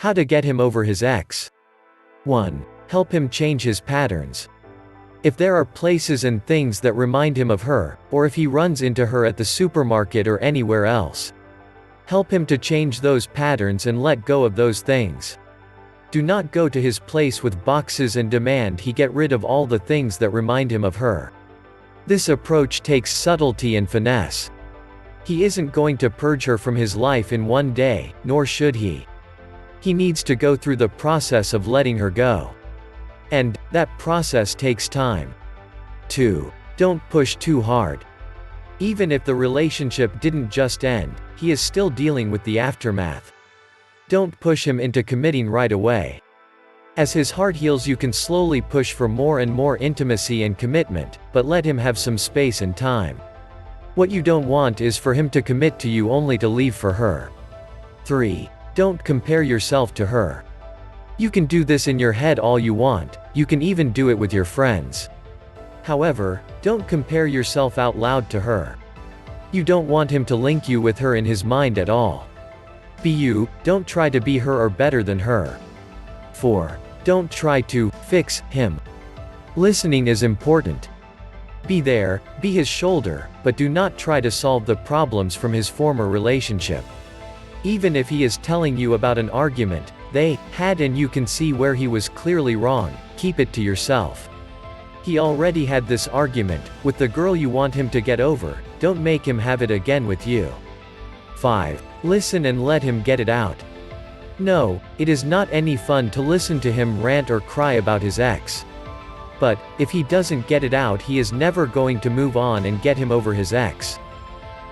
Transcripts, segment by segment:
How to get him over his ex. 1. Help him change his patterns. If there are places and things that remind him of her, or if he runs into her at the supermarket or anywhere else, help him to change those patterns and let go of those things. Do not go to his place with boxes and demand he get rid of all the things that remind him of her. This approach takes subtlety and finesse. He isn't going to purge her from his life in one day, nor should he. He needs to go through the process of letting her go. And that process takes time. 2. Don't push too hard. Even if the relationship didn't just end, he is still dealing with the aftermath. Don't push him into committing right away. As his heart heals, you can slowly push for more and more intimacy and commitment, but let him have some space and time. What you don't want is for him to commit to you only to leave for her. 3. Don't compare yourself to her. You can do this in your head all you want, you can even do it with your friends. However, don't compare yourself out loud to her. You don't want him to link you with her in his mind at all. Be you, don't try to be her or better than her. 4. Don't try to fix him. Listening is important. Be there, be his shoulder, but do not try to solve the problems from his former relationship. Even if he is telling you about an argument they had and you can see where he was clearly wrong, keep it to yourself. He already had this argument with the girl you want him to get over, don't make him have it again with you. 5. Listen and let him get it out. No, it is not any fun to listen to him rant or cry about his ex. But, if he doesn't get it out, he is never going to move on and get him over his ex.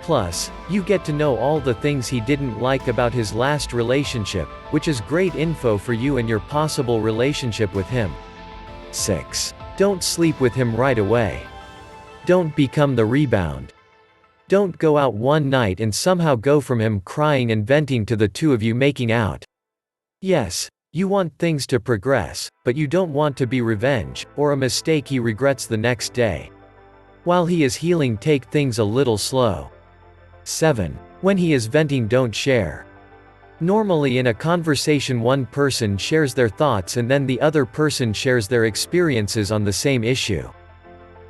Plus, you get to know all the things he didn't like about his last relationship, which is great info for you and your possible relationship with him. 6. Don't sleep with him right away. Don't become the rebound. Don't go out one night and somehow go from him crying and venting to the two of you making out. Yes, you want things to progress, but you don't want to be revenge, or a mistake he regrets the next day. While he is healing, take things a little slow. 7. When he is venting, don't share. Normally in a conversation one person shares their thoughts and then the other person shares their experiences on the same issue.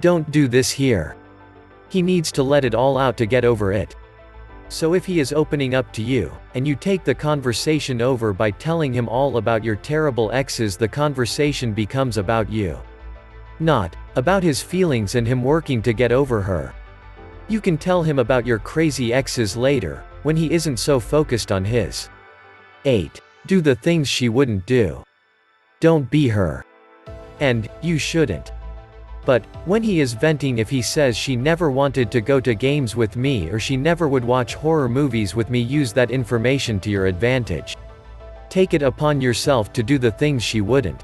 Don't do this here. He needs to let it all out to get over it. So if he is opening up to you, and you take the conversation over by telling him all about your terrible exes, the conversation becomes about you. Not about his feelings and him working to get over her. You can tell him about your crazy exes later, when he isn't so focused on his. 8. Do the things she wouldn't do. Don't be her. And you shouldn't. But, when he is venting, if he says she never wanted to go to games with me or she never would watch horror movies with me, use that information to your advantage. Take it upon yourself to do the things she wouldn't.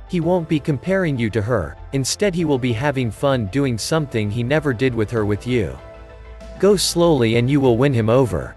He won't be comparing you to her, instead he will be having fun doing something he never did with her with you. Go slowly and you will win him over.